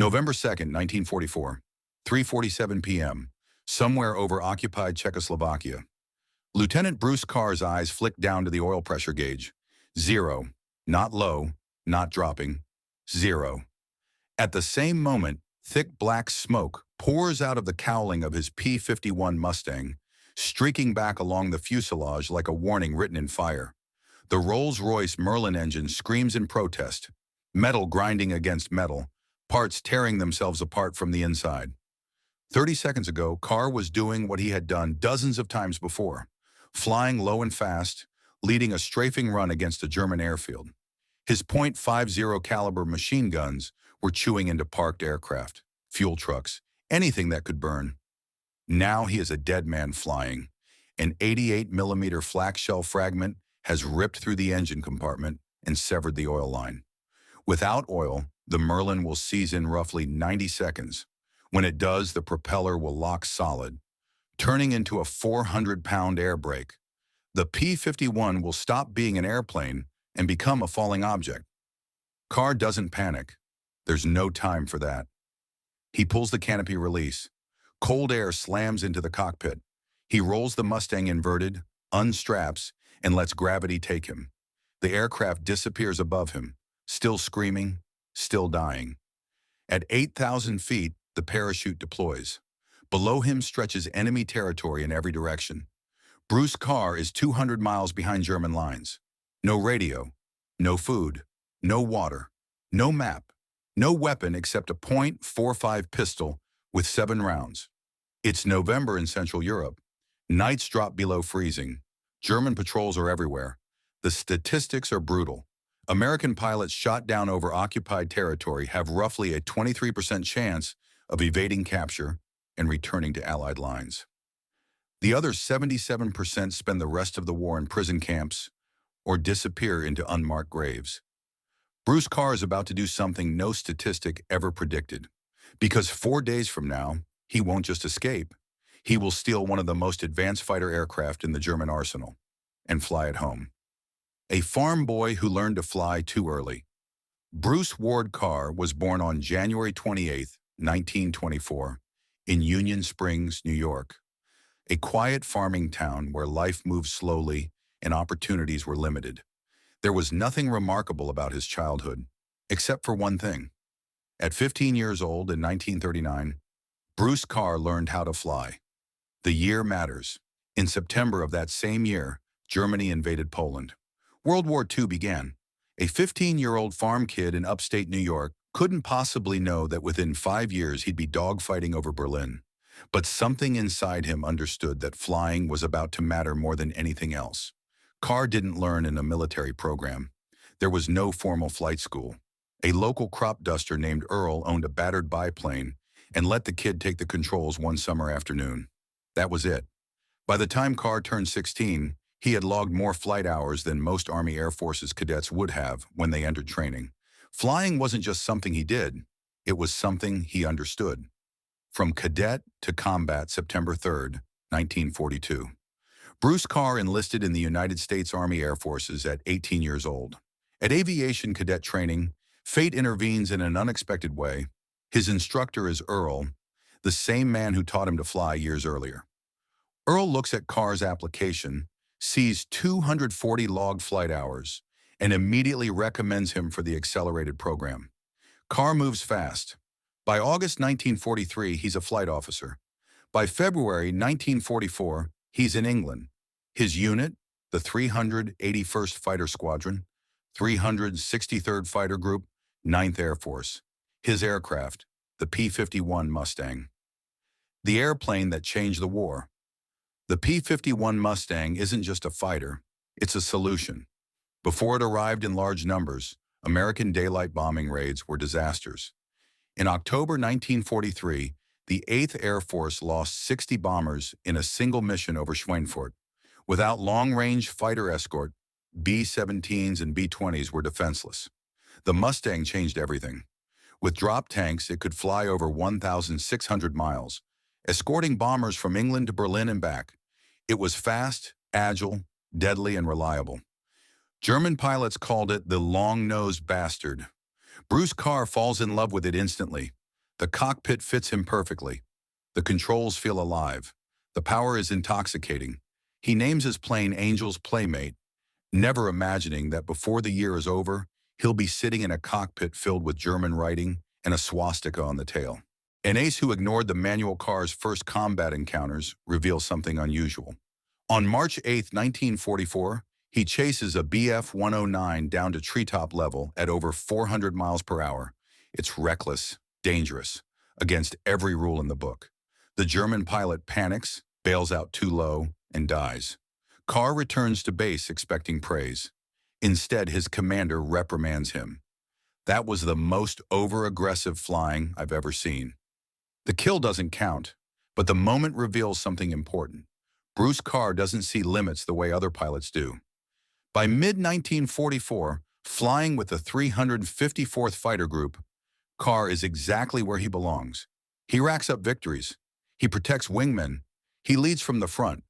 November 2nd, 1944, 3:47 p.m., somewhere over occupied Czechoslovakia. Lieutenant Bruce Carr's eyes flicked down to the oil pressure gauge. 0. Not low, not dropping. 0. At the same moment, thick black smoke pours out of the cowling of his P-51 Mustang, streaking back along the fuselage like a warning written in fire. The Rolls-Royce Merlin engine screams in protest, metal grinding against metal, parts tearing themselves apart from the inside. 30 seconds ago, Carr was doing what he had done dozens of times before, flying low and fast, leading a strafing run against a German airfield. His .50 caliber machine guns were chewing into parked aircraft, fuel trucks, anything that could burn. Now he is a dead man flying. An 88mm flak shell fragment has ripped through the engine compartment and severed the oil line. Without oil, the Merlin will seize in roughly 90 seconds. When it does, the propeller will lock solid, turning into a 400-pound air brake. The P-51 will stop being an airplane and become a falling object. Carr doesn't panic. There's no time for that. He pulls the canopy release. Cold air slams into the cockpit. He rolls the Mustang inverted, unstraps, and lets gravity take him. The aircraft disappears above him, still screaming, still dying. At 8,000 feet, the parachute deploys. Below him stretches enemy territory in every direction. Bruce Carr is 200 miles behind German lines. No radio, no food, no water, no map, no weapon except a .45 pistol with 7 rounds. It's November in Central Europe. Nights drop below freezing. German patrols are everywhere. The statistics are brutal. American pilots shot down over occupied territory have roughly a 23% chance of evading capture and returning to Allied lines. The other 77% spend the rest of the war in prison camps or disappear into unmarked graves. Bruce Carr is about to do something no statistic ever predicted, because 4 days from now, he won't just escape. He will steal one of the most advanced fighter aircraft in the German arsenal and fly it home. A farm boy who learned to fly too early. Bruce Ward Carr was born on January 28, 1924, in Union Springs, New York, a quiet farming town where life moved slowly and opportunities were limited. There was nothing remarkable about his childhood, except for one thing. At 15 years old in 1939, Bruce Carr learned how to fly. The year matters. In September of that same year, Germany invaded Poland. World War II began. A 15-year-old farm kid in upstate New York couldn't possibly know that within 5 years he'd be dogfighting over Berlin. But something inside him understood that flying was about to matter more than anything else. Carr didn't learn in a military program. There was no formal flight school. A local crop duster named Earl owned a battered biplane and let the kid take the controls one summer afternoon. That was it. By the time Carr turned 16, he had logged more flight hours than most Army Air Forces cadets would have when they entered training. Flying wasn't just something he did, it was something he understood. From cadet to combat, September 3rd, 1942. Bruce Carr enlisted in the United States Army Air Forces at 18 years old. At aviation cadet training, fate intervenes in an unexpected way. His instructor is Earl, the same man who taught him to fly years earlier. Earl looks at Carr's application, sees 240 logged flight hours, and immediately recommends him for the accelerated program. Carr moves fast. By August 1943, he's a flight officer. By February 1944, he's in England. His unit, the 381st Fighter Squadron, 363rd Fighter Group, 9th Air Force. His aircraft, the P-51 Mustang. The airplane that changed the war. The P-51 Mustang isn't just a fighter, it's a solution. Before it arrived in large numbers, American daylight bombing raids were disasters. In October 1943, the 8th Air Force lost 60 bombers in a single mission over Schweinfurt. Without long-range fighter escort, B-17s and B-20s were defenseless. The Mustang changed everything. With drop tanks, it could fly over 1,600 miles, escorting bombers from England to Berlin and back. It was fast, agile, deadly, and reliable. German pilots called it the long-nosed bastard. Bruce Carr falls in love with it instantly. The cockpit fits him perfectly. The controls feel alive. The power is intoxicating. He names his plane Angel's Playmate, never imagining that before the year is over, he'll be sitting in a cockpit filled with German writing and a swastika on the tail. An ace who ignored the manual car's first combat encounters reveals something unusual. On March 8, 1944, he chases a Bf-109 down to treetop level at over 400 miles per hour. It's reckless, dangerous, against every rule in the book. The German pilot panics, bails out too low, and dies. Carr returns to base expecting praise. Instead, his commander reprimands him. That was the most over-aggressive flying I've ever seen. The kill doesn't count, but the moment reveals something important. Bruce Carr doesn't see limits the way other pilots do. By mid-1944, flying with the 354th Fighter Group, Carr is exactly where he belongs. He racks up victories. He protects wingmen. He leads from the front.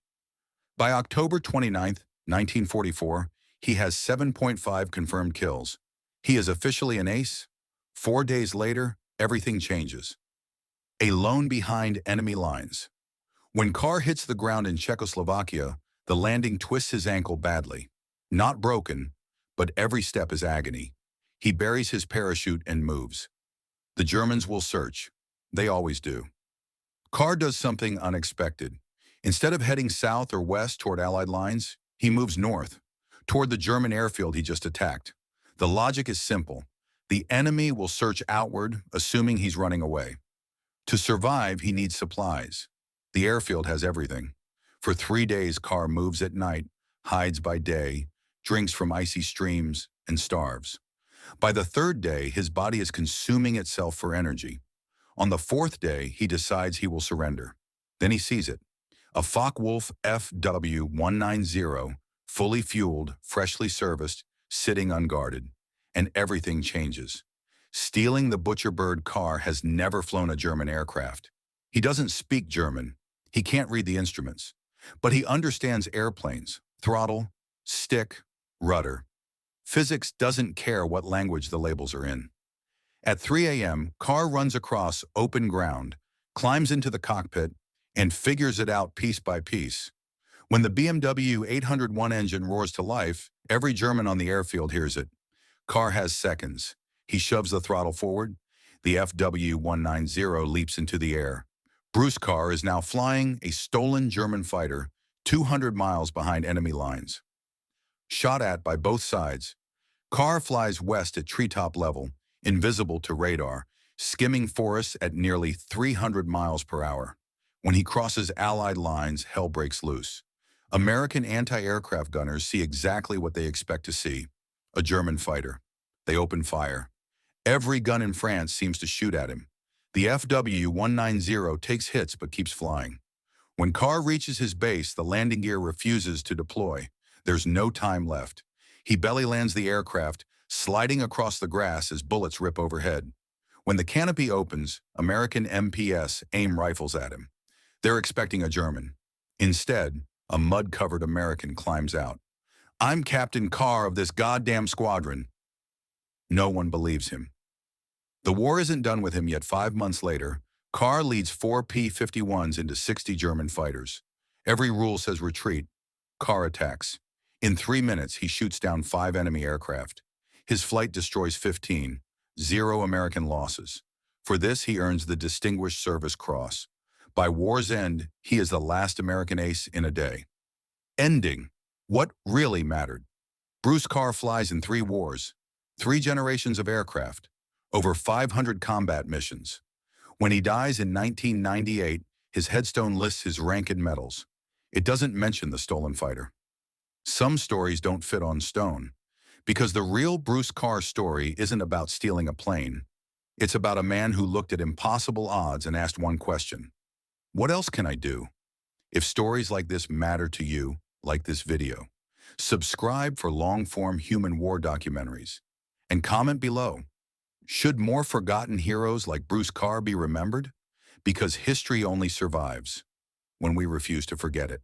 By October 29, 1944, he has 7.5 confirmed kills. He is officially an ace. 4 days later, everything changes. A lone behind enemy lines. When Carr hits the ground in Czechoslovakia, the landing twists his ankle badly. Not broken, but every step is agony. He buries his parachute and moves. The Germans will search. They always do. Carr does something unexpected. Instead of heading south or west toward Allied lines, he moves north, toward the German airfield he just attacked. The logic is simple. The enemy will search outward, assuming he's running away. To survive, he needs supplies. The airfield has everything. For 3 days, Carr moves at night, hides by day, drinks from icy streams, and starves. By the 3rd day, his body is consuming itself for energy. On the 4th day, he decides he will surrender. Then he sees it. A Focke-Wulf FW-190, fully fueled, freshly serviced, sitting unguarded. And everything changes. Stealing the butcher bird, Carr has never flown a German aircraft. He doesn't speak German. He can't read the instruments. But he understands airplanes, throttle, stick, rudder. Physics doesn't care what language the labels are in. At 3 a.m., Carr runs across open ground, climbs into the cockpit, and figures it out piece by piece. When the BMW 801 engine roars to life, every German on the airfield hears it. Carr has seconds. He shoves the throttle forward. The FW-190 leaps into the air. Bruce Carr is now flying a stolen German fighter 200 miles behind enemy lines. Shot at by both sides, Carr flies west at treetop level, invisible to radar, skimming forests at nearly 300 miles per hour. When he crosses Allied lines, hell breaks loose. American anti-aircraft gunners see exactly what they expect to see: a German fighter. They open fire. Every gun in France seems to shoot at him. The FW-190 takes hits but keeps flying. When Carr reaches his base, the landing gear refuses to deploy. There's no time left. He belly lands the aircraft, sliding across the grass as bullets rip overhead. When the canopy opens, American MPS aim rifles at him. They're expecting a German. Instead, a mud-covered American climbs out. "I'm Captain Carr of this goddamn squadron." No one believes him. The war isn't done with him yet. 5 months later, Carr leads 4 P-51s into 60 German fighters. Every rule says retreat. Carr attacks. In 3 minutes, he shoots down 5 enemy aircraft. His flight destroys 15, 0 American losses. For this, he earns the Distinguished Service Cross. By war's end, he is the last American ace in a day. Ending. What really mattered. Bruce Carr flies in 3 wars, 3 generations of aircraft, over 500 combat missions. When he dies in 1998, his headstone lists his rank and medals. It doesn't mention the stolen fighter. Some stories don't fit on stone, because the real Bruce Carr story isn't about stealing a plane. It's about a man who looked at impossible odds and asked one question: what else can I do? If stories like this matter to you, like this video, subscribe for long-form human war documentaries, and comment below. Should more forgotten heroes like Bruce Carr be remembered? Because history only survives when we refuse to forget it.